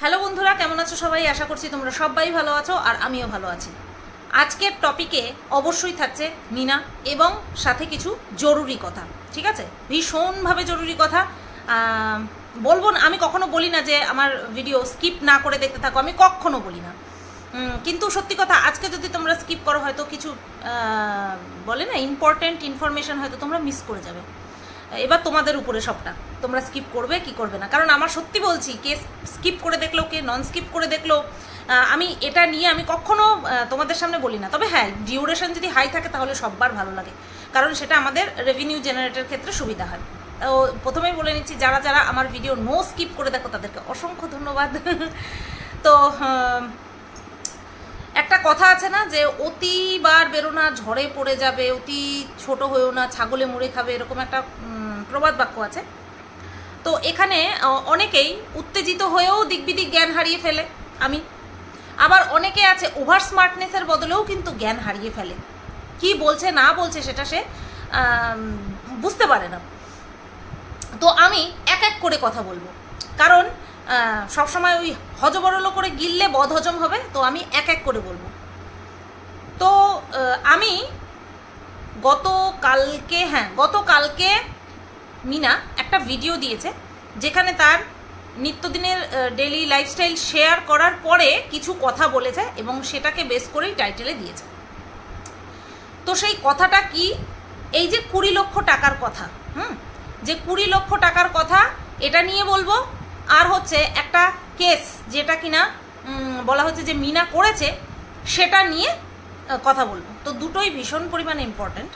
Hello বন্ধুরা, কেমন আছো সবাই? আশা করছি তোমরা সবাই ভালো আছো আর আমিও ভালো আছি। আজকের টপিকে অবশ্যই থাকছে মিনা এবং সাথে কিছু জরুরি কথা। ঠিক আছে, ভীষণভাবে জরুরি কথা বলবো না। আমি কখনো বলি না যে আমার ভিডিও স্কিপ না করে দেখতে থাকো, আমি কখনো বলি না। কিন্তু সত্যি কথা, আজকে যদি তোমরা স্কিপ করো হয়তো কিছু বলে না ইম্পর্টেন্ট ইনফরমেশন হয়তো তোমরা মিস করে যাবে। এবার তোমাদের উপরে সবটা, তোমরা স্কিপ করবে কি করবে না। কারণ আমার সত্যি বলছি, কে স্কিপ করে দেখলো কে নন স্কিপ করে দেখলো, আমি এটা নিয়ে আমি কখনো তোমাদের সামনে বলি না। তবে হ্যাঁ, ডিউরেশন যদি হাই থাকে তাহলে সববার ভালো লাগে, কারণ সেটা আমাদের রেভিনিউ জেনারেটের ক্ষেত্রে সুবিধা হয়। তো প্রথমেই বলে নিচ্ছি, যারা যারা আমার ভিডিও নো স্কিপ করে দেখো তাদেরকে অসংখ্য ধন্যবাদ। তো একটা কথা আছে না যে অতিবার বেরো না ঝড়ে পড়ে যাবে, অতি ছোট হয়েও না ছাগলে মুড়ে খাবে, এরকম একটা প্রবাদ বাক্য আছে। তো এখানে অনেকেই উত্তেজিত হয়েও দিকবিদিক জ্ঞান হারিয়ে ফেলে। আমি আবার অনেকে আছে ওভার স্মার্টনেসের বদলেও কিন্তু জ্ঞান হারিয়ে ফেলে, কি বলছে না বলছে সেটা সে বুঝতে পারে না। তো আমি এক এক করে কথা বলবো, কারণ সবসময় ওই হজবরল করে গিললে বদ হজম হবে। তো আমি এক এক করে বলবো। তো আমি গতকালকে মিনা একটা ভিডিও দিয়েছে, যেখানে তার নিত্যদিনের ডেইলি লাইফস্টাইল শেয়ার করার পরে কিছু কথা বলেছে এবং সেটাকে বেস করেই টাইটেলে দিয়েছে। তো সেই কথাটা কি, এই যে 20 লক্ষ টাকার কথা, যে 20 লক্ষ টাকার কথা, এটা নিয়ে বলবো। আর হচ্ছে একটা কেস যেটা কিনা বলা হচ্ছে যে মিনা করেছে, সেটা নিয়ে কথা বলবো। তো দুটোই ভীষণ পরিমাণে ইম্পর্ট্যান্ট।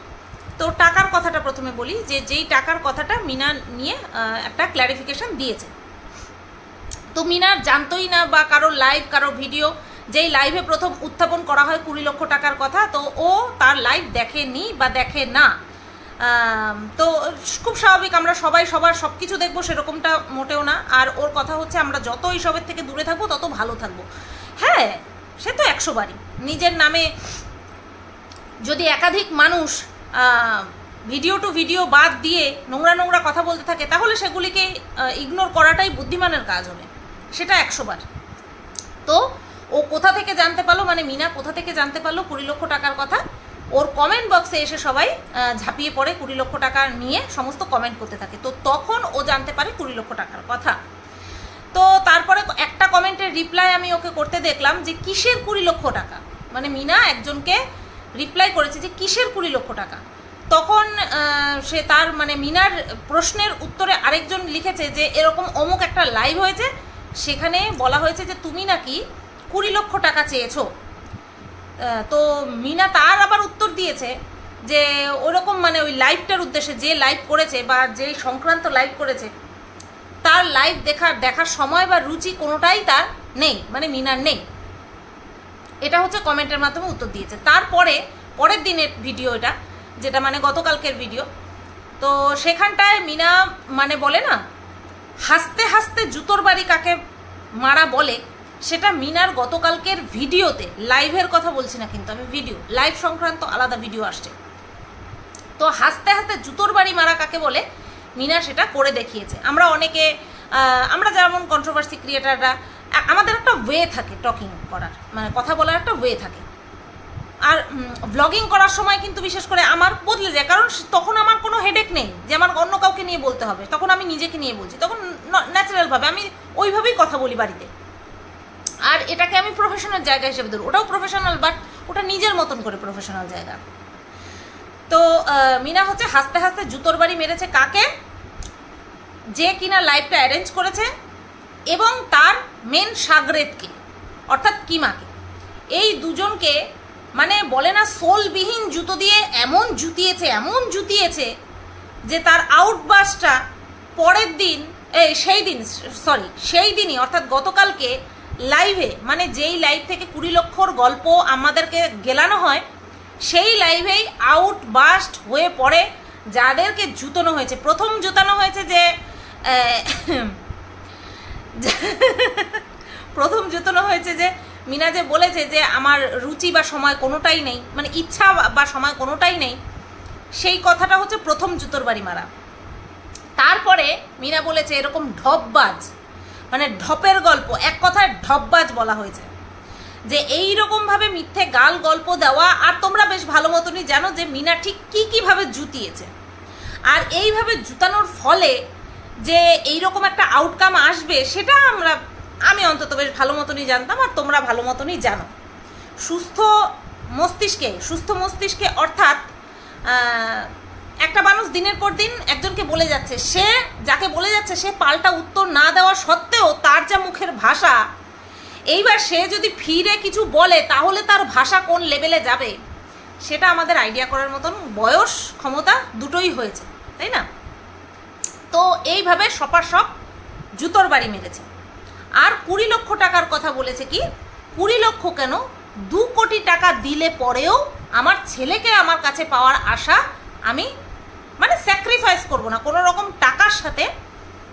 তো টাকার কথাটা প্রথমে বলি, যে যেই টাকার কথাটা মিনা নিয়ে একটা ক্ল্যারিফিকেশন দিয়েছে। তো মিনা জানতোই না, বা কারো লাইভ কারো ভিডিও যেই লাইভে প্রথম উত্থাপন করা হয় 20 লক্ষ টাকার কথা, তো ও তার লাইভ দেখেনি বা দেখে না। তো খুব স্বাভাবিক, আমরা সবাই সবার সব কিছু দেখবো সেরকমটা মোটেও না। আর ওর কথা হচ্ছে আমরা যত এইসবের থেকে দূরে থাকবো তত ভালো থাকবো। হ্যাঁ, সে তো 100 বারই। নিজের নামে যদি একাধিক মানুষ ভিডিও টু ভিডিও বাদ দিয়ে নোংরা নোংরা কথা বলতে থাকে, তাহলে সেগুলিকে ইগনোর করাটাই বুদ্ধিমানের কাজ হবে, সেটা 100 বার। তো ও কোথা থেকে জানতে পারলো, মানে মিনা কোথা থেকে জানতে পারলো 20 লক্ষ টাকার কথা? ওর কমেন্ট বক্সে এসে সবাই ঝাঁপিয়ে পড়ে 20 লক্ষ টাকা নিয়ে সমস্ত কমেন্ট করতে থাকে। তো তখন ও জানতে পারে 20 লক্ষ টাকার কথা। তো তারপরে একটা কমেন্টের রিপ্লাই আমি ওকে করতে দেখলাম যে কিসের 20 লক্ষ টাকা, মানে মিনা একজনকে রিপ্লাই করেছে যে কিসের 20 লক্ষ টাকা। তখন সে তার মানে মিনার প্রশ্নের উত্তরে আরেকজন লিখেছে যে এরকম অমুক একটা লাইভ হয়েছে, সেখানে বলা হয়েছে যে তুমি নাকি 20 লক্ষ টাকা চেয়েছো। তো মিনা তার আবার উত্তর দিয়েছে যে ওরকম মানে ওই লাইভটার উদ্দেশ্যে, যে লাইভ করেছে বা যেই সংক্রান্ত লাইভ করেছে তার লাইভ দেখার সময় বা রুচি কোনোটাই তার নেই, মানে মিনার নেই। এটা হচ্ছে কমেন্টের মাধ্যমে উত্তর দিয়েছে। তারপরে পরের দিনের ভিডিও, এটা যেটা মানে গতকালকের ভিডিও, তো সেখানটায় মিনা মানে বলে না, হাসতে হাসতে জুতোর বাড়ি কাকে মারা বলে, সেটা মিনার গতকালকের ভিডিওতে, লাইভের কথা বলছি না কিন্তু আমি, ভিডিও লাইভ সংক্রান্ত আলাদা ভিডিও আসছে। তো হাসতে হাসতে জুতোর বাড়ি মারা কাকে বলে মিনা সেটা করে দেখিয়েছে। আমরা যেমন কন্ট্রোভার্সি ক্রিয়েটাররা, আমাদের একটা ওয়ে থাকে টকিং করার, মানে কথা বলার একটা ওয়ে থাকে। আর ব্লগিং করার সময় কিন্তু বিশেষ করে আমার বদলে যায়, কারণ তখন আমার কোনো হেডেক নেই যে আমার অন্য কাউকে নিয়ে বলতে হবে, তখন আমি নিজেকে নিয়ে বলছি, তখন ন্যাচারালভাবে আমি ওইভাবেই কথা বলি বাড়িতে। আর এটাকে আমি প্রফেশনাল জায়গা হিসেবে ধরুন, ওটাও প্রফেশনাল, বাট ওটা নিজের মতন করে প্রফেশনাল জায়গা। তো মিনা হচ্ছে হাসতে হাসতে জুতোর বাড়ি মেরেছে কাকে, যে কিনা লাইভটা অ্যারেঞ্জ করেছে এবং তার মেন সাগরেদকে, অর্থাৎ কিমাকে। এই দুজনকে মানে বলে না সোলবিহীন জুতো দিয়ে এমন জুতিয়েছে যে তার আউটবাসটা পরের দিন, সেই দিনই অর্থাৎ গতকালকে লাইভে, মানে যেই লাইভ থেকে 20 লক্ষর গল্প আমাদেরকে গেলানো হয়, সেই লাইভেই আউটবাস্ট হয়ে পড়ে যাদেরকে জুতোনো হয়েছে। প্রথম জুতানো হয়েছে যে মিনা যে বলেছে যে আমার রুচি বা সময় কোনোটাই নেই, মানে ইচ্ছা বা সময় কোনোটাই নেই, সেই কথাটা হচ্ছে প্রথম জুতোর বাড়ি মারা। তারপরে মিনা বলেছে এরকম ঢপবাজ মানে ঢপের গল্প, এক কথায় ঢপবাজ বলা হয়েছে। যে এই রকমভাবে মিথ্যে গাল গল্প দেওয়া, আর তোমরা বেশ ভালো মতনই জানো যে মিনা ঠিক কীভাবে জুতিয়েছে, আর এইভাবে জুতানোর ফলে যে এইরকম একটা আউটকাম আসবে সেটা আমি অন্তত বেশ ভালো মতনই জানতাম, আর তোমরা ভালো মতনই জানো। সুস্থ মস্তিষ্কে অর্থাৎ একটা মানুষ দিনের পর দিন একজনকে বলে যাচ্ছে, সে যাকে বলে যাচ্ছে সে পাল্টা উত্তর না দেওয়া সত্ত্বেও তার যা মুখের ভাষা, এইবার সে যদি ফিরে কিছু বলে তাহলে তার ভাষা কোন লেভেলে যাবে সেটা আমাদের আইডিয়া করার মতন বয়স ক্ষমতা দুটোই হয়েছে, তাই না? তো এইভাবে সপার সব জুতোর বাড়ি মেরেছে। আর 20 লক্ষ টাকার কথা বলেছে। কি 20 লক্ষ কেন, 2 কোটি টাকা দিলে পরেও আমার ছেলেকে আমার কাছে পাওয়ার আশা আমি মানে স্যাক্রিফাইস করব না, কোনো রকম টাকার সাথে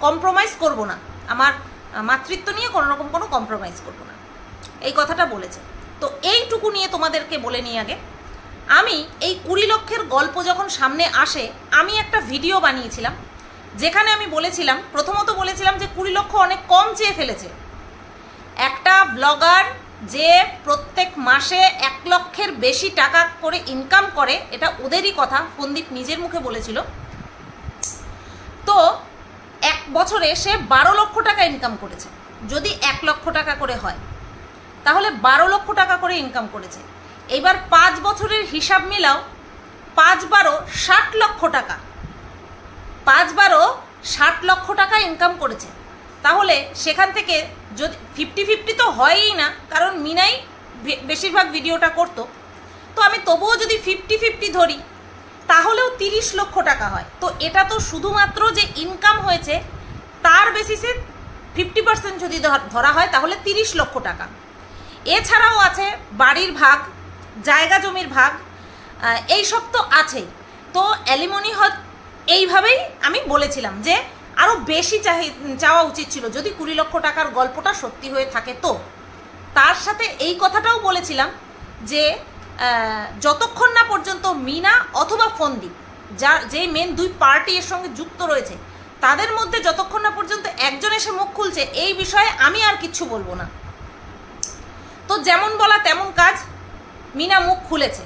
কম্প্রোমাইজ করব না, আমার মাতৃত্ব নিয়ে কোনো রকম কোনো কম্প্রোমাইজ করব না, এই কথাটা বলেছে। তো এইটুকু নিয়ে তোমাদেরকে বলে নিই আগে, আমি এই 20 লক্ষের গল্প যখন সামনে আসে আমি একটা ভিডিও বানিয়েছিলাম, যেখানে আমি বলেছিলাম, প্রথমত বলেছিলাম যে 20 লক্ষ অনেক কম চেয়ে ফেলেছে। একটা ব্লগার যে প্রত্যেক মাসে 1 লক্ষের বেশি টাকা করে ইনকাম করে, এটা ওদেরই কথা, ফন্দীপ নিজের মুখে বলেছিল। তো 1 বছরে সে 12 লক্ষ টাকা ইনকাম করেছে। যদি 1 লক্ষ টাকা করে হয় তাহলে 12 লক্ষ টাকা করে ইনকাম করেছে। এবার 5 বছরের হিসাব মিলাও, 5 12 60 লক্ষ টাকা, 5 12 60 লক্ষ টাকা ইনকাম করেছে। তাহলে সেখান থেকে যদি 50-50 তো হয়ই না, কারণ মিনাই বেশিরভাগ ভিডিওটা করতো, তো আমি তবুও যদি 50-50 ধরি তাহলেও 30 লক্ষ টাকা হয়। তো এটা তো শুধুমাত্র যে ইনকাম হয়েছে তার বেসিসে 50% যদি ধরা হয় তাহলে 30 লক্ষ টাকা। এছাড়াও আছে বাড়ির ভাগ, জায়গা জমির ভাগ, এইসব তো আছেই। তো অ্যালিমনি এইভাবেই আমি বলেছিলাম যে আরও বেশি চাওয়া উচিত ছিল যদি 20 লক্ষ টাকার গল্পটা সত্যি হয়ে থাকে। তো তার সাথে এই কথাটাও বলেছিলাম যে যতক্ষণ না পর্যন্ত মিনা অথবা ফন্দীপ, যে মেন 2 পার্টি এর সঙ্গে যুক্ত রয়েছে, তাদের মধ্যে যতক্ষণ না পর্যন্ত একজন এসে মুখ খুলছে এই বিষয়ে আমি আর কিচ্ছু বলবো না। তো যেমন বলা তেমন কাজ, মিনা মুখ খুলেছে।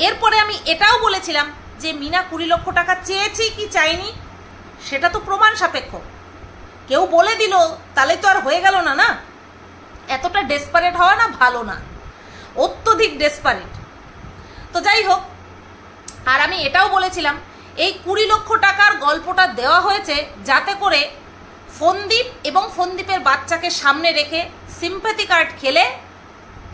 এরপরে আমি এটাও বলেছিলাম যে মিনা 20 লক্ষ টাকা চেয়েছি কি চাইনি সেটা তো প্রমাণ সাপেক্ষ, কেউ বলে দিল তাহলে তো আর হয়ে গেল না, না? এতটা ডেসপারেট হওয়া না ভালো না, অত্যধিক ডেসপারেট। তো যাই হোক, আর আমি এটাও বলেছিলাম এই 20 লক্ষ টাকার গল্পটা দেওয়া হয়েছে যাতে করে ফন্দীপ এবং ফন্দীপের বাচ্চাকে সামনে রেখে সিম্প্যাথি কার্ড খেলে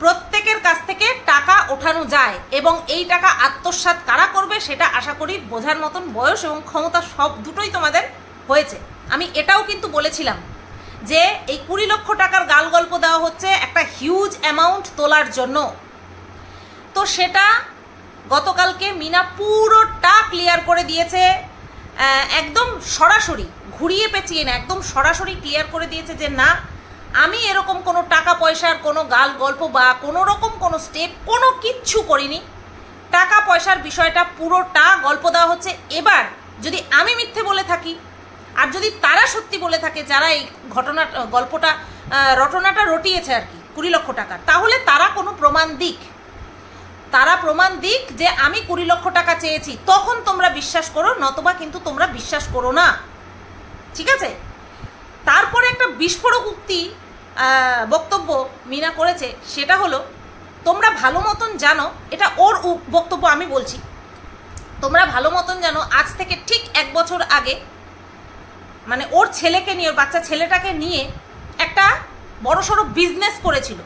প্রত্যেকের কাছ থেকে টাকা ওঠানো যায়, এবং এই টাকা আত্মসাৎ কারা করবে সেটা আশা করি বোঝার মতন বয়স এবং ক্ষমতা সব দুটোই তোমাদের হয়েছে। আমি এটাও কিন্তু বলেছিলাম যে এই 20 লক্ষ টাকার গাল গল্প দেওয়া হচ্ছে একটা হিউজ অ্যামাউন্ট তোলার জন্য। তো সেটা গতকালকে মিনা পুরোটা ক্লিয়ার করে দিয়েছে, একদম সরাসরি, ঘুরিয়ে পেঁচিয়ে না, একদম সরাসরি ক্লিয়ার করে দিয়েছে যে না, আমি এরকম কোনো টাকা পয়সার কোনো গাল গল্প বা কোনো রকম কোনো স্টেপ কোনো কিচ্ছু করিনি। টাকা পয়সার বিষয়টা পুরোটা গল্প দেওয়া হচ্ছে। এবার যদি আমি মিথ্যে বলে থাকি আর যদি তারা সত্যি বলে থাকে, যারা এই রটনাটা রটিয়েছে আর কি 20 লক্ষ টাকার, তাহলে তারা কোনো প্রমাণ দিক, যে আমি 20 লক্ষ টাকা চেয়েছি, তখন তোমরা বিশ্বাস করো, নতবা কিন্তু তোমরা বিশ্বাস করো না, ঠিক আছে? তারপরে একটা বিস্ফোরক উক্তি বক্তব্য মিনা করেছে, সেটা হলো তোমরা ভালো মতন জানো, এটা ওর বক্তব্য আমি বলছি, তোমরা ভালো মতন জানো আজ থেকে ঠিক 1 বছর আগে মানে ওর ছেলেকে নিয়ে, ওর বাচ্চা ছেলেটাকে নিয়ে একটা বড়সড় বিজনেস করেছিল।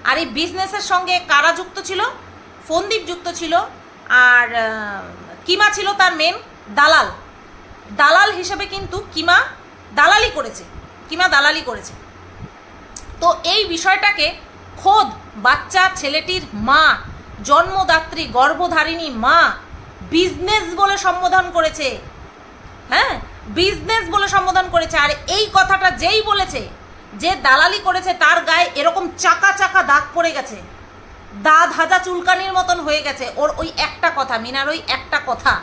আর এই বিজনেসের সঙ্গে কারা যুক্ত ছিল? ফন্দীপ যুক্ত ছিল, আর কিমা ছিল তার মেন দালাল হিসেবে কিন্তু কিমা দালালি করেছে। তো এই বিষয়টাকে খোদ বাচ্চা ছেলেটির মা, জন্মদাত্রী গর্ভধারিণী মা বিজনেস বলে সম্বোধন করেছে। হ্যাঁ, বিজনেস বলে সম্বোধন করেছে। আর এই কথাটা যেই বলেছে, যে দালালি করেছে, তার গায়ে এরকম চাকা চাকা দাগ পড়ে গেছে, দাঁত হাজা চুলকানির মতন হয়ে গেছে। ওর ওই একটা কথা, মিনার ওই একটা কথা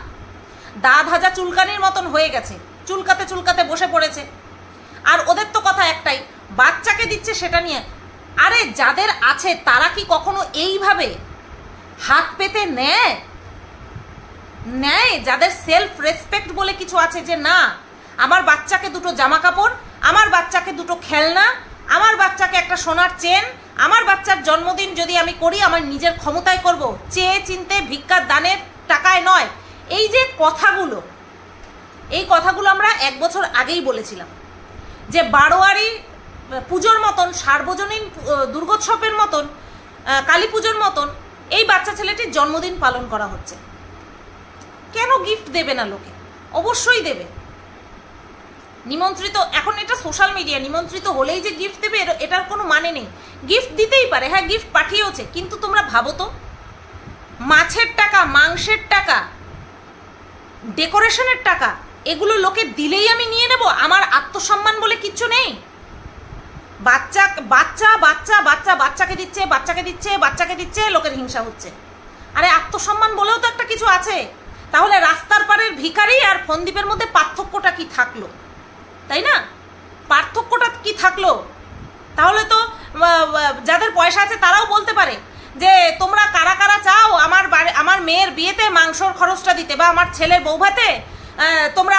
দাঁত হাজা চুলকানির মতন হয়ে গেছে, চুলকাতে বসে পড়েছে। আর ওদের তো কথা একটাই, বাচ্চাকে দিচ্ছে সেটা নিয়ে। আরে যাদের আছে তারা কি কখনো এইভাবে হাত পেতে নেয়? যাদের সেলফ রেসপেক্ট বলে কিছু আছে, যে না আমার বাচ্চাকে দুটো জামা কাপড়, আমার বাচ্চাকে দুটো খেলনা, আমার বাচ্চাকে একটা সোনার চেন, আমার বাচ্চার জন্মদিন যদি আমি করি আমার নিজের ক্ষমতায় করব, চেয়ে চিনতে ভিক্ষার দানের টাকায় নয়। এই যে কথাগুলো, এই কথাগুলো আমরা 1 বছর আগেই বলেছিলাম যে বারোয়ারি পুজোর মতন, সার্বজনীন দুর্গোৎসবের মতন, কালী পুজোর মতন এই বাচ্চা ছেলেটির জন্মদিন পালন করা হচ্ছে। কেন গিফট দেবে না লোকে? অবশ্যই দেবে। নিমন্ত্রিত, এখন এটা সোশ্যাল মিডিয়া, নিমন্ত্রিত হলেই যে গিফট দেবে এটার কোনো মানে নেই। গিফট দিতেই পারে, হ্যাঁ গিফট পাঠিয়েওছে, কিন্তু তোমরা ভাবো তো, মাছের টাকা, মাংসের টাকা, ডেকোরেশনের টাকা, এগুলো লোকে দিলেই আমি নিয়ে নেব? আমার আত্মসম্মান বলে কিচ্ছু নেই? বাচ্চাকে দিচ্ছে, লোকের হিংসা হচ্ছে। আরে আত্মসম্মান বলেও তো একটা কিছু আছে। তাহলে রাস্তার পাড়ের ভিখারি আর ফন্দীপের মধ্যে পার্থক্যটা কি থাকলো? তাই না? পার্থক্যটা কি থাকলো? তাহলে তো যাদের পয়সা আছে তারাও বলতে পারে যে তোমরা কারা কারা চাও আমার মেয়ের বিয়েতে মাংসর খরচটা দিতে, বা আমার ছেলের বউ ভাতে তোমরা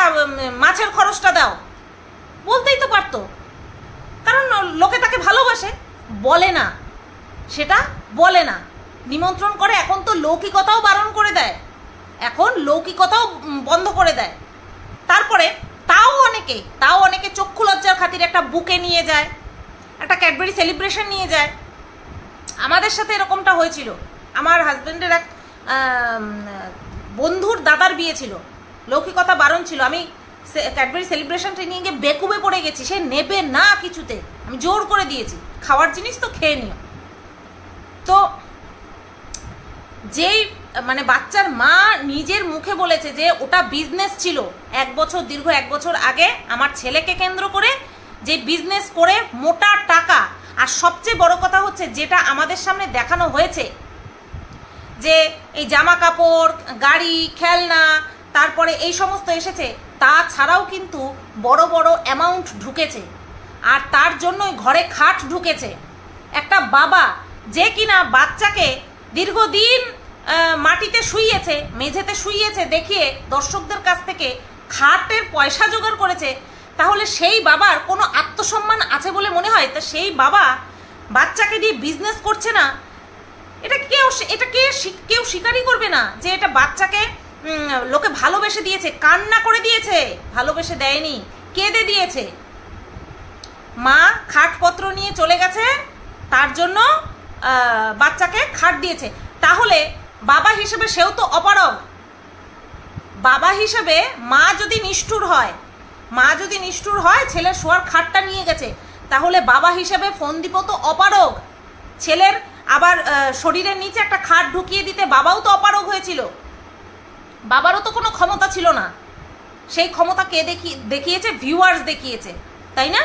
মাছের খরচটা দাও, বলতেই তো পারতো। কারণ লোকে তাকে ভালোবাসে। বলে না, সেটা বলে না, নিমন্ত্রণ করে। এখন তো লৌকিকতাও বারণ করে দেয়, এখন লৌকিকতাও বন্ধ করে দেয়। তারপরে তাও অনেকে চক্ষু লজ্জার খাতিরে একটা বুকে নিয়ে যায়, একটা ক্যাডবেরি সেলিব্রেশন নিয়ে যায়। আমাদের সাথে এরকমটা হয়েছিল। আমার হাজব্যান্ডের এক বন্ধুর দাদার বিয়ে ছিল, লৌকিকতা বারণ ছিল। আমি ক্যাডবেরি সেলিব্রেশনটা নিয়ে গিয়ে বেকুবে পড়ে গেছি, সে নেবে না কিছুতে। আমি জোর করে দিয়েছি, খাওয়ার জিনিস তো খেয়ে নিও। তো যেই মানে বাচ্চার মা নিজের মুখে বলেছে যে ওটা বিজনেস ছিল, দীর্ঘ 1 বছর আগে আমার ছেলেকে কেন্দ্র করে যে বিজনেস করে মোটা টাকা। আর সবচেয়ে বড় কথা হচ্ছে যেটা আমাদের সামনে দেখানো হয়েছে, যে এই জামা কাপড়, গাড়ি, খেলনা, তারপরে এই সমস্ত এসেছে, তাছাড়াও কিন্তু বড় বড় অ্যামাউন্ট ঢুকেছে। আর তার জন্যই ঘরে খাট ঢুকেছে। একটা বাবা যে কিনা বাচ্চাকে দীর্ঘদিন মাটিতে শুইয়েছে, মেঝেতে শুইয়েছে দেখিয়ে দর্শকদের কাছ থেকে খাটের পয়সা জোগাড় করেছে, তাহলে সেই বাবার কোনো আত্মসম্মান আছে বলে মনে হয়? তা সেই বাবা বাচ্চাকে দিয়ে বিজনেস করছে না, এটা কেউ স্বীকারই করবে না যে এটা বাচ্চাকে লোকে ভালোবেসে দিয়েছে, কান্না করে দিয়েছে, ভালোবেসে দেয়নি, কেঁদে দিয়েছে। মা খাটপত্র নিয়ে চলে গেছে, তার জন্য বাচ্চাকে খাট দিয়েছে। তাহলে বাবা হিসেবে সেও তো অপারগ। বাবা হিসেবে মা যদি নিষ্ঠুর হয় ছেলের শোয়ার খাটটা নিয়ে গেছে, তাহলে বাবা হিসেবে ফন্দীপও তো অপারগ। ছেলের আবার শরীরের নিচে একটা খাট ঢুকিয়ে দিতে বাবাও তো অপারগ হয়েছিল। বাবারও তো কোনো ক্ষমতা ছিল না, সেই ক্ষমতা কে দেখিয়েছে? ভিউয়ার্স দেখিয়েছে, তাই না?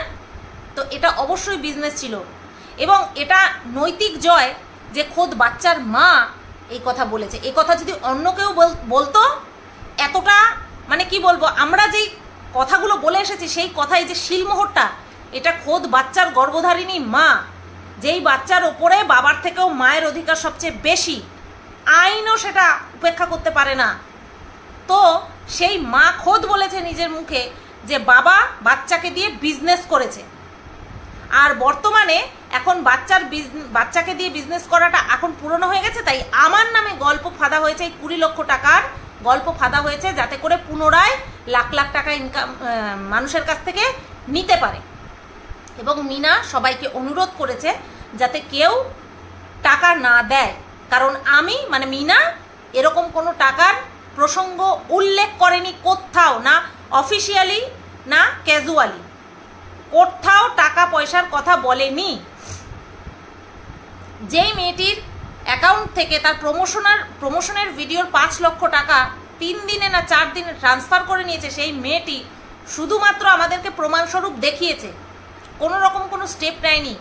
তো এটা অবশ্যই বিজনেস ছিল। এবং এটা নৈতিক জয় যে খোদ বাচ্চার মা এই কথা বলেছে। এই কথা যদি অন্য কেউ বলতো, এতটা মানে কি বলবো, আমরা যেই কথাগুলো বলে এসেছি সেই কথাই যে শিলমোহরটা, এটা খোদ বাচ্চার গর্ভধারিণী মা, যেই বাচ্চার ওপরে বাবার থেকেও মায়ের অধিকার সবচেয়ে বেশি, আইনও সেটা উপেক্ষা করতে পারে না। তো সেই মা খোদ বলেছে নিজের মুখে যে বাবা বাচ্চাকে দিয়ে বিজনেস করেছে। আর বর্তমানে এখন বাচ্চাকে দিয়ে বিজনেস করাটা এখন পুরনো হয়ে গেছে, তাই আমার নামে গল্প ফাঁদা হয়েছে, এই 20 লক্ষ টাকার গল্প ফাঁদা হয়েছে, যাতে করে পুনরায় লাখ লাখ টাকা ইনকাম মানুষের কাছ থেকে নিতে পারে। এবং মিনা সবাইকে অনুরোধ করেছে যাতে কেউ টাকা না দেয়, কারণ আমি মানে মিনা এরকম কোনো টাকার প্রসঙ্গ উল্লেখ করেনি কোথাও, না অফিসিয়ালি না ক্যাজুয়ালি, কোথাও টাকা পয়সার কথা বলেনি। যেই মেয়েটির অ্যাকাউন্ট থেকে তার প্রমোশনের ভিডিওর 5 লক্ষ টাকা 3 দিনে না 4 দিনে ট্রান্সফার করে নিয়েছে, সেই মেয়েটি শুধুমাত্র আমাদেরকে প্রমাণস্বরূপ দেখিয়েছে, কোনো রকম কোনো স্টেপ নেয়নি।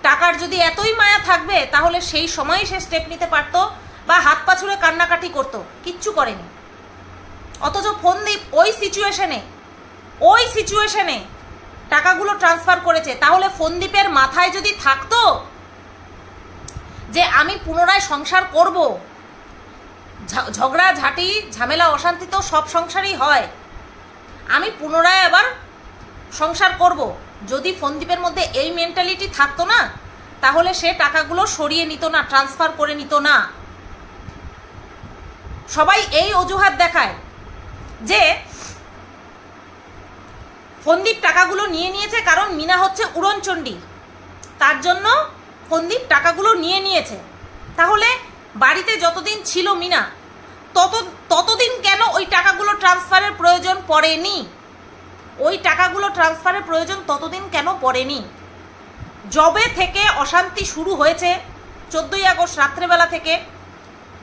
টাকার যদি এতই মায়া থাকবে তাহলে সেই সময়ই সে স্টেপ নিতে পারতো, বা হাত পা ছুঁড়ে কান্নাকাটি করতো, কিচ্ছু করেনি। অথচ ফন্দীপ ওই সিচুয়েশনে টাকাগুলো ট্রান্সফার করেছে, তাহলে ফোনদীপের মাথায় যদি থাকতো যে আমি পুনরায় সংসার করব, ঝগড়া ঝাঁটি ঝামেলা অশান্তি তো সব সংসারই হয়, আমি পুনরায় আবার সংসার করব, যদি ফোনদীপের মধ্যে এই মেন্টালিটি থাকতো না, তাহলে সে টাকাগুলো সরিয়ে নিত না, ট্রান্সফার করে নিত না। সবাই এই অজুহাত দেখায় যে ফোনদীপ টাকাগুলো নিয়ে নিয়েছে কারণ মিনা হচ্ছে উড়নচণ্ডী, তার জন্য ফোনদীপ টাকাগুলো নিয়ে নিয়েছে। তাহলে বাড়িতে যতদিন ছিল মিনা ততদিন কেন ওই টাকাগুলো ট্রান্সফারের প্রয়োজন পড়েনি? ওই টাকাগুলো ট্রান্সফারের প্রয়োজন ততদিন কেন পড়েনি? যবে থেকে অশান্তি শুরু হয়েছে 14ই আগস্ট রাত্রেবেলা থেকে,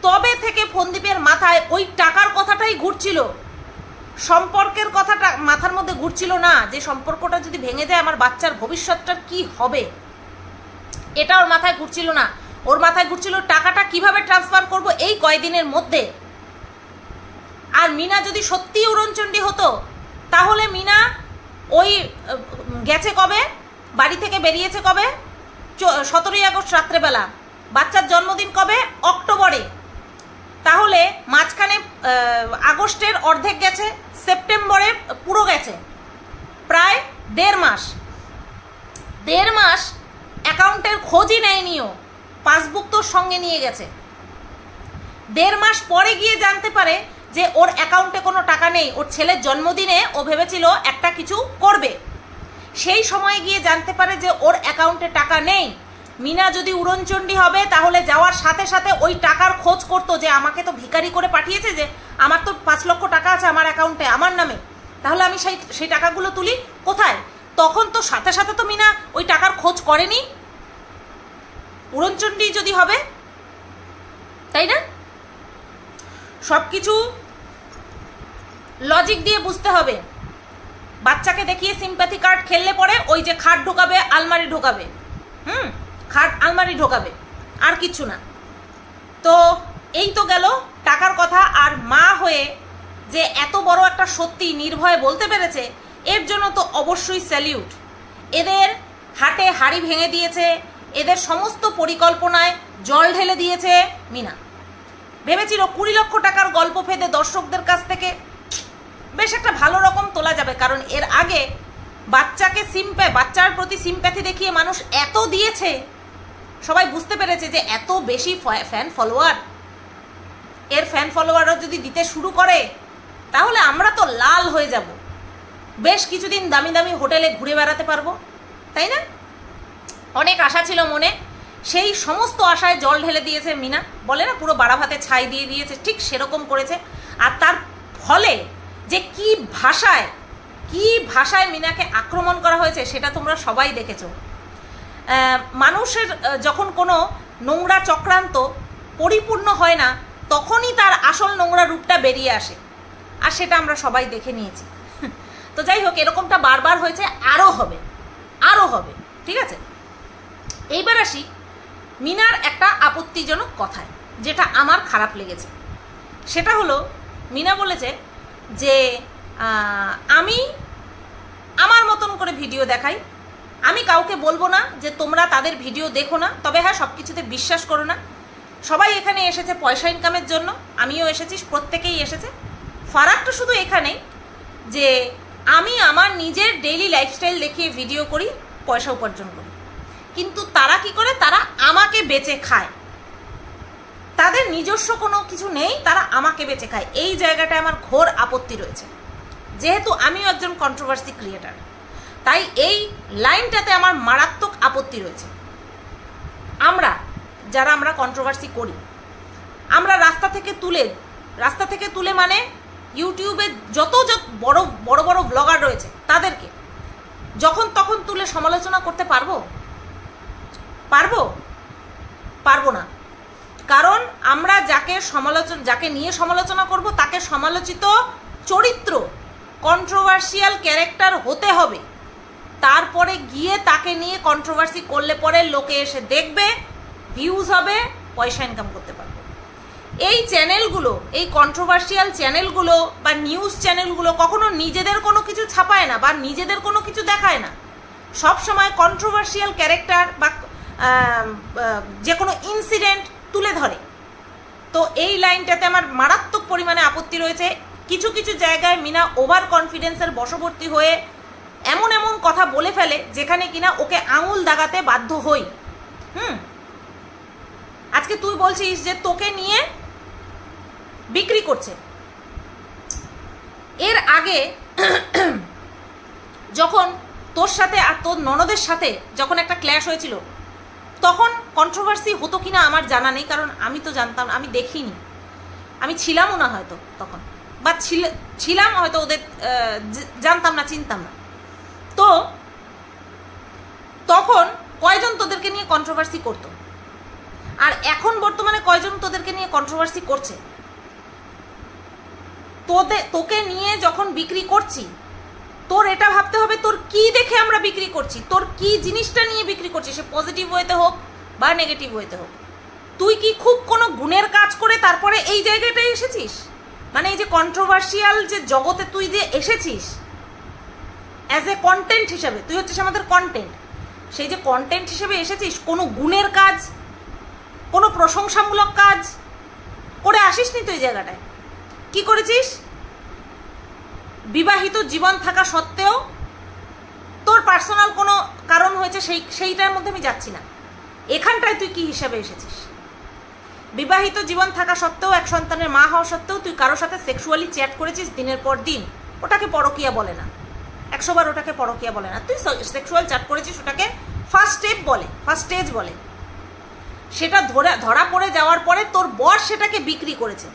তবে থেকে ফোনদীপের মাথায় ওই টাকার কথাটাই ঘুরছিল, সম্পর্কের কথাটা মাথার মধ্যে ঘুরছিল না, যে সম্পর্কটা যদি ভেঙে যায় আমার বাচ্চার ভবিষ্যৎটার কি হবে, এটা ওর মাথায় ঘুরছিল না। ওর মাথায় ঘুরছিল টাকাটা কিভাবে ট্রান্সফার করব এই কয়দিনের মধ্যে। আর মিনা যদি সত্যি উড়নচণ্ডী হতো, তাহলে মিনা ওই গেছে কবে, বাড়ি থেকে বেরিয়েছে কবে, 17ই আগস্ট রাত্রেবেলা, বাচ্চার জন্মদিন কবে, অক্টোবরে, তাহলে মাঝখানে আগস্টের অর্ধেক গেছে, সেপ্টেম্বরের পুরো গেছে, প্রায় 1.5 মাস অ্যাকাউন্টের খোঁজই নেয়নিও, পাসবুক তোর সঙ্গে নিয়ে গেছে। 1.5 মাস পরে গিয়ে জানতে পারে যে ওর অ্যাকাউন্টে কোনো টাকা নেই। ওর ছেলের জন্মদিনে ও ভেবেছিল একটা কিছু করবে, সেই সময় গিয়ে জানতে পারে যে ওর অ্যাকাউন্টে টাকা নেই। মিনা যদি উড়নচণ্ডী হবে তাহলে যাওয়ার সাথে সাথে ওই টাকার খোঁজ করতো, যে আমাকে তো ভিখারি করে পাঠিয়েছে, যে আমার তো 5 লক্ষ টাকা আছে আমার অ্যাকাউন্টে আমার নামে, তাহলে আমি সেই টাকাগুলো তুলি কোথায়? তখন তো সাথে সাথে তো মিনা ওই টাকার খোঁজ করেনি, উড়নচণ্ডী যদি হবে, তাই না? সব কিছু লজিক দিয়ে বুঝতে হবে। বাচ্চাকে দেখিয়ে সিম্প্যাথি কার্ড খেললে পরে ওই যে খাট ঢোকাবে, আলমারি ঢোকাবে, খাট আলমারি ঢোকাবে, আর কিছু না। তো এই তো গেল টাকার কথা। আর মা হয়ে যে এত বড় একটা সত্যি নির্ভয়ে বলতে পেরেছে, এর জন্য তো অবশ্যই স্যালিউট। এদের হাটে হাড়ি ভেঙে দিয়েছে, এদের সমস্ত পরিকল্পনায় জল ঢেলে দিয়েছে মিনা। ভেবেছিল 20 লক্ষ টাকার গল্প ফেদে দর্শকদের কাছ থেকে বেশ একটা ভালো রকম তোলা যাবে, কারণ এর আগে বাচ্চার প্রতি সিম্প্যাথি দেখিয়ে মানুষ এত দিয়েছে, সবাই বুঝতে পেরেছে যে এত বেশি ফ্যান ফলোয়ার, এর ফ্যান ফলোয়ারও যদি দিতে শুরু করে তাহলে আমরা তো লাল হয়ে যাব, বেশ কিছুদিন দামি দামি হোটেলে ঘুরে বেড়াতে পারবো, তাই না? অনেক আশা ছিল মনে, সেই সমস্ত আশায় জল ঢেলে দিয়েছে মিনা। বলে না পুরো বাড়া ভাতে ছাই দিয়ে দিয়েছে, ঠিক সেরকম করেছে। আর তার ফলে যে কি ভাষায় মিনাকে আক্রমণ করা হয়েছে সেটা তোমরা সবাই দেখেছো। মানুষের যখন কোনো নোংরা চক্রান্ত পরিপূর্ণ হয় না, তখনই তার আসল নোংরা রূপটা বেরিয়ে আসে, আর সেটা আমরা সবাই দেখে নিয়েছি। তো যাই হোক, এরকমটা বারবার হয়েছে, আরও হবে, ঠিক আছে? এইবার আসি মিনার একটা আপত্তিজনক কথায়, যেটা আমার খারাপ লেগেছে। সেটা হলো মিনা বলেছে যে আমি আমার মতন করে ভিডিও দেখাই, আমি কাউকে বলবো না যে তোমরা তাদের ভিডিও দেখো না, তবে হ্যাঁ সব কিছুতে বিশ্বাস করো না। সবাই এখানে এসেছে পয়সা ইনকামের জন্য, আমিও এসেছি, প্রত্যেকেই এসেছে। ফারাকটা শুধু এখানেই যে আমি আমার নিজের ডেইলি লাইফস্টাইল দেখিয়ে ভিডিও করি, পয়সা উপার্জন করি, কিন্তু তারা কি করে? তারা আমাকে বেচে খায়, তাদের নিজস্ব কোনো কিছু নেই, তারা আমাকে বেচে খায়। এই জায়গাটায় আমার ঘোর আপত্তি রয়েছে, যেহেতু আমিও একজন কন্ট্রোভার্সি ক্রিয়েটার, তাই এই লাইনটাতে আমার মারাত্মক আপত্তি রয়েছে। আমরা কন্ট্রোভার্সি করি, আমরা রাস্তা থেকে তুলে মানে ইউটিউবে যত বড় বড় ব্লগার রয়েছে তাদেরকে যখন তখন তুলে সমালোচনা করতে পারবো না। কারণ আমরা যাকে নিয়ে সমালোচনা করব তাকে সমালোচিত চরিত্র, কন্ট্রোভার্সিয়াল ক্যারেক্টার হতে হবে, তারপরে গিয়ে তাকে নিয়ে কন্ট্রোভার্সি করলে পরে লোকে এসে দেখবে, ভিউজ হবে, পয়সা ইনকাম করতে পারবে। এই চ্যানেলগুলো, এই কন্ট্রোভার্সিয়াল চ্যানেলগুলো বা নিউজ চ্যানেলগুলো কখনো নিজেদের কোনো কিছু ছাপায় না বা নিজেদের কোনো কিছু দেখায় না, সব সময় কন্ট্রোভার্সিয়াল ক্যারেক্টার বা যে কোনো ইনসিডেন্ট তুলে ধরে। তো এই লাইনটাতে আমার মারাত্মক পরিমাণে আপত্তি রয়েছে। কিছু কিছু জায়গায় মিনা ওভার কনফিডেন্সের বশবর্তী হয়ে এমন এমন কথা বলে ফেলে যেখানে কিনা ওকে আঙুল দাগাতে বাধ্য হই। আজকে তুই বলছিস যে তোকে নিয়ে বিক্রি করছে। এর আগে যখন তোর সাথে আর তোর ননদের সাথে যখন একটা ক্ল্যাশ হয়েছিল তখন কন্ট্রোভার্সি হতো কিনা আমার জানা নেই, কারণ আমি তো জানতাম, আমি দেখিনি, আমি ছিলামও না হয়তো তখন, বা ছিলাম হয়তো ওদের জানতাম না, চিনতাম না। তো তখন কয়জন তোদেরকে নিয়ে কন্ট্রোভার্সি করতো, আর এখন বর্তমানে কয়জন তোদেরকে নিয়ে কন্ট্রোভার্সি করছে? তোকে নিয়ে যখন বিক্রি করছি তোর এটা ভাবতে হবে তোর কি দেখে আমরা বিক্রি করছি, তোর কি জিনিসটা নিয়ে বিক্রি করছি, সে পজিটিভ ওয়েতে হোক বা নেগেটিভ ওয়েতে হোক। তুই কি খুব কোনো গুণের কাজ করে তারপরে এই জায়গাটায় এসেছিস? মানে এই যে কন্ট্রোভার্সিয়াল যে জগতে তুই যে এসেছিস অ্যাজ এ কন্টেন্ট হিসেবে, তুই হচ্ছিস আমাদের কন্টেন্ট, সেই যে কন্টেন্ট হিসেবে এসেছিস কোনো গুণের কাজ, কোনো প্রশংসামূলক কাজ করে আসিসনি তুই জায়গাটায়। কি করেছিস? বিবাহিত জীবন থাকা সত্ত্বেও তোর পার্সোনাল কোনো কারণ হয়েছে, সেইটার মধ্যে আমি যাচ্ছি না। এখানটায় তুই কি হিসাবে এসেছিস? বিবাহিত জীবন থাকা সত্ত্বেও, এক সন্তানের মা হওয়া সত্ত্বেও তুই কারোর সাথে সেক্সুয়ালি চ্যাট করেছিস দিনের পর দিন, ওটাকে পরকীয়া বলে না, 100 বার ওটাকে পরকীয়া বলে না। তুই সেক্সুয়াল চ্যাট করেছিস, ওটাকে ফার্স্ট স্টেপ বলে, ফার্স্ট স্টেজ বলে। সেটা ধরা পড়ে যাওয়ার পরে তোর বর সেটাকে বিক্রি করেছে,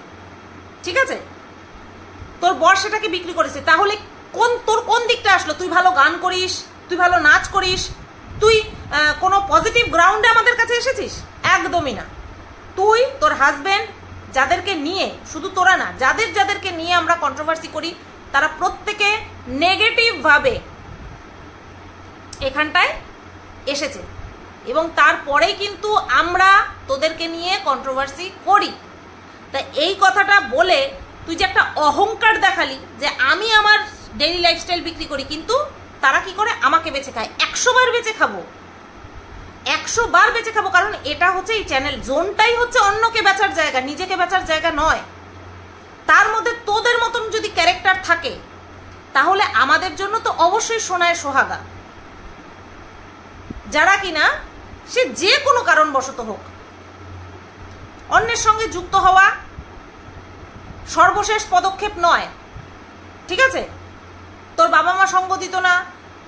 ঠিক আছে? তোর বর সেটাকে বিক্রি করেছে, তাহলে তোর কোন দিকটা আসলো? তুই ভালো গান করিস, তুই ভালো নাচ করিস, তুই কোনো পজিটিভ গ্রাউন্ডে আমাদের কাছে এসেছিস? একদমই না। তুই তোর হাজব্যান্ড যাদেরকে নিয়ে, শুধু তোরা না, যাদেরকে নিয়ে আমরা কন্ট্রোভার্সি করি তারা প্রত্যেকে নেগেটিভভাবে এখানটায় এসেছে, এবং তারপরেই কিন্তু আমরা তোদেরকে নিয়ে কন্ট্রোভার্সি করি। তাই এই কথাটা বলে তুই যে একটা অহংকার দেখালি যে আমি আমার ডেইলি লাইফস্টাইল বিক্রি করি, কিন্তু তারা কি করে? আমাকে বেঁচে খায়। 100 বার বেঁচে খাবো, 100 বার বেঁচে খাবো, কারণ এটা হচ্ছে এই চ্যানেল জোনটাই হচ্ছে অন্যকে বেচার জায়গা, নিজেকে বেচার জায়গা নয়। তার মধ্যে তোদের মতন যদি ক্যারেক্টার থাকে তাহলে আমাদের জন্য তো অবশ্যই সোনায় সোহাগা, যারা কিনা সে যে কোনো কারণবশত হোক অন্যের সঙ্গে যুক্ত হওয়া সর্বশেষ পদক্ষেপ নয়, ঠিক আছে? তোর বাবা মা সঙ্গ দিত না,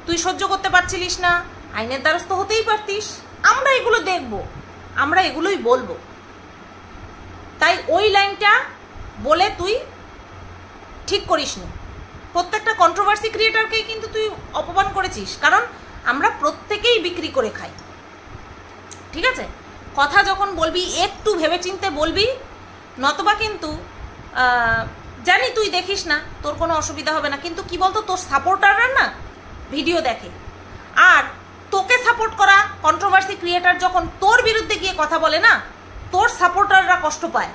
তুই সহ্য করতে পারছিলিস না, আইনের দ্বারস্থ হতেই পারতিস। আমরা এগুলো দেখব, আমরা এগুলোই বলবো। তাই ওই লাইনটা বলে তুই ঠিক করিসনি। প্রত্যেকটা কন্ট্রোভার্সি ক্রিয়েটারকেই কিন্তু তুই অপমান করেছিস, কারণ আমরা প্রত্যেকেই বিক্রি করে খাই, ঠিক আছে? কথা যখন বলবি একটু ভেবেচিন্তে বলবি, নতবা কিন্তু জানি তুই দেখিস না, তোর কোনো অসুবিধা হবে না, কিন্তু কি বলতো, তোর সাপোর্টাররা না ভিডিও দেখে, আর তোকে সাপোর্ট করা কন্ট্রোভার্সি ক্রিয়েটার যখন তোর বিরুদ্ধে গিয়ে কথা বলে না, তোর সাপোর্টাররা কষ্ট পায়,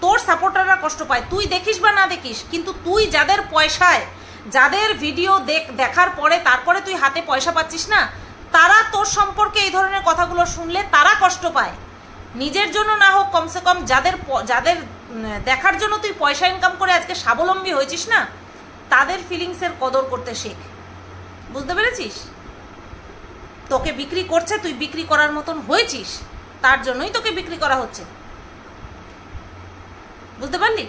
তোর সাপোর্টাররা কষ্ট পায়। তুই দেখিস বা না দেখিস, কিন্তু তুই যাদের পয়সায়, যাদের ভিডিও দেখার পরে তারপরে তুই হাতে পয়সা পাচ্ছিস না, তারা তোর সম্পর্কে এই ধরনের কথাগুলো শুনলে তারা কষ্ট পায়। নিজের জন্য না হোক, কমসে কম যাদের দেখার জন্য তুই পয়সা ইনকাম করে আজকে স্বাবলম্বী হয়েছিস না, তাদের ফিলিংসের কদর করতে শেখ। বুঝতে পেরেছিস? তোকে বিক্রি করছে, তুই বিক্রি করার মতন হয়েছিস, তার জন্যই তোকে বিক্রি করা হচ্ছে। বুঝতে পারলি?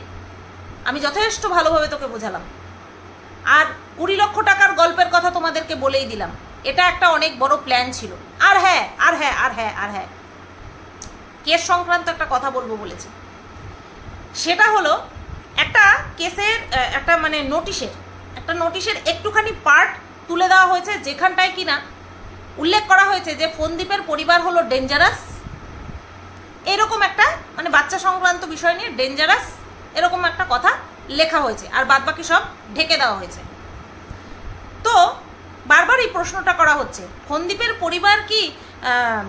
আমি যথেষ্ট ভালোভাবে তোকে বোঝালাম। আর 20 লক্ষ টাকার গল্পের কথা তোমাদেরকে বলেই দিলাম, এটা একটা অনেক বড় প্ল্যান ছিল। আর হ্যাঁ, কেস সংক্রান্ত একটা কথা বলবো বলেছি। সেটা হলো একটা কেসের একটা মানে নোটিশের একটুখানি পার্ট তুলে দেওয়া হয়েছে, যেখানটায় কিনা উল্লেখ করা হয়েছে যে ফোনদীপের পরিবার হলো ডেঞ্জারাস, এরকম একটা মানে বাচ্চা সংক্রান্ত বিষয় নিয়ে ডেঞ্জারাস এরকম একটা কথা লেখা হয়েছে, আর বাদবাকি সব ঢেকে দেওয়া হয়েছে। তো বারবার এই প্রশ্নটা করা হচ্ছে, ফোনদীপের পরিবার কি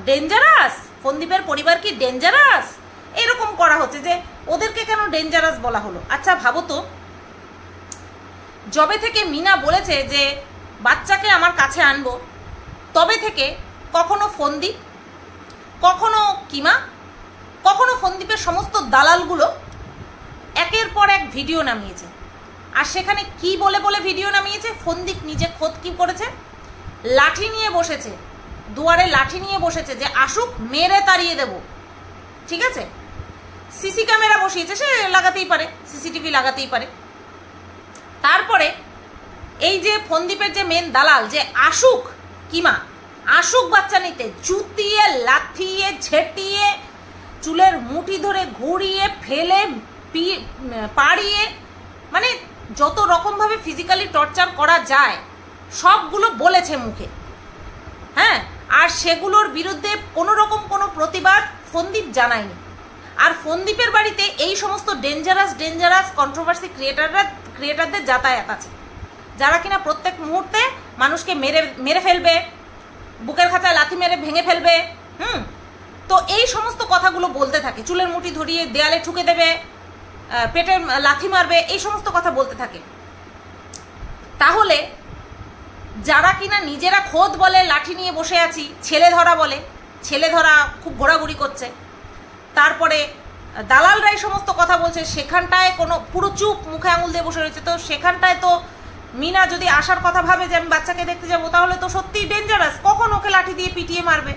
ডেঞ্জারাস? ফোনদীপের পরিবার কি ডেঞ্জারাস? এরকম করা হচ্ছে যে ওদেরকে কেন ডেঞ্জারাস বলা হলো। আচ্ছা ভাবো তো, যবে থেকে মিনা বলেছে যে বাচ্চাকে আমার কাছে আনবো, তবে থেকে কখনো ফন্দীপ, কখনো কিমা, কখনো ফন্দীপের সমস্ত দালালগুলো একের পর এক ভিডিও নামিয়েছে। আর সেখানে কি বলে বলে ভিডিও নামিয়েছে? ফন্দীপ নিজে খোদ কি করেছে, লাঠি নিয়ে বসেছে, দুয়ারে লাঠি নিয়ে বসেছে যে আসুক মেরে তাড়িয়ে দেব। ঠিক আছে, সিসি ক্যামেরা বসিয়েছে, সে লাগাতেই পারে, সিসিটিভি লাগাতেই পারে। তারপরে এই যে ফন্দীপের যে মেন দালাল যে আসুক কিমা, আসুক বাচ্চা নিতে, জুতিয়ে লাথিয়ে ঝেঁটিয়ে চুলের মুঠি ধরে ঘুরিয়ে ফেলে পাড়িয়ে, মানে যত রকমভাবে ফিজিক্যালি টর্চার করা যায় সবগুলো বলেছে মুখে। হ্যাঁ, আর সেগুলোর বিরুদ্ধে কোনো রকম কোনো প্রতিবাদ ফন্দীপ জানায়নি। আর ফন্দীপের বাড়িতে এই সমস্ত ডেঞ্জারাস কন্ট্রোভার্সি ক্রিয়েটারদের যাতায়াত আছে, যারা কিনা প্রত্যেক মুহূর্তে মানুষকে মেরে ফেলবে, বুকের খাঁচায় লাথি মেরে ভেঙে ফেলবে। তো এই সমস্ত কথাগুলো বলতে থাকে, চুলের মুঠি ধরিয়ে দেয়ালে ঠুকে দেবে, পেটে লাথি মারবে, এই সমস্ত কথা বলতে থাকে। তাহলে যারা কিনা নিজেরা খোদ বলে লাঠি নিয়ে বসে আছি, ছেলে ধরা বলে, ছেলে ধরা খুব ঘোরাঘুরি করছে, তারপরে দালালরা এই সমস্ত কথা বলছে, সেখানটায় কোনো পুরো চুপ মুখে আঙুল দিয়ে বসে রয়েছে। তো সেখানটায় তো মিনা যদি আসার কথা ভাবে যে আমি বাচ্চাকে দেখতে যাবো, তাহলে তো সত্যিই ডেঞ্জারাস। কখন ওকে লাঠি দিয়ে পিটিয়ে মারবে,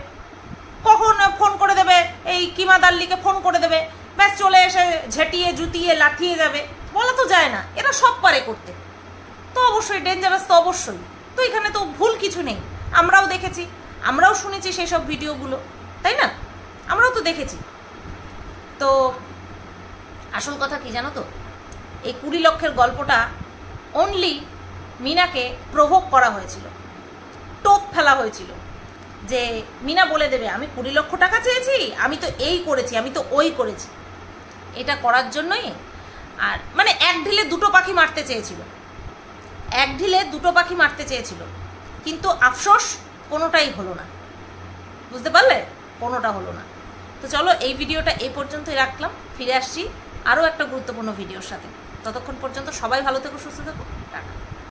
কখন ফোন করে দেবে, এই কিমা দাল্লিকে ফোন করে দেবে, ব্যাস চলে এসে ঝেঁটিয়ে জুতিয়ে লাঠিয়ে যাবে, বলা তো যায় না। এরা সব পারে করতে, তো অবশ্যই ডেঞ্জারাস, তো অবশ্যই। তো এখানে তো ভুল কিছু নেই, আমরাও দেখেছি, আমরাও শুনেছি সেই সব ভিডিওগুলো, তাই না? আমরাও তো দেখেছি। তো আসল কথা কি জানো তো, এই 20 লক্ষের গল্পটা অনলি মিনাকে প্রভোক করা হয়েছিল, টোপ ফেলা হয়েছিল যে মিনা বলে দেবে আমি 20 লক্ষ টাকা চেয়েছি, আমি তো এই করেছি, আমি তো ওই করেছি। এটা করার জন্যই, আর মানে এক ঢিলে দুটো পাখি মারতে চেয়েছিল, এক ঢিলে দুটো পাখি মারতে চেয়েছিল, কিন্তু আফসোস কোনোটাই হলো না। বুঝতে পারলে? কোনোটা হলো না। তো চলো এই ভিডিওটা এই পর্যন্তই রাখলাম, ফিরে আসছি আরও একটা গুরুত্বপূর্ণ ভিডিওর সাথে। ততক্ষণ পর্যন্ত সবাই ভালো থেকো, সুস্থ থেকো, টাটা।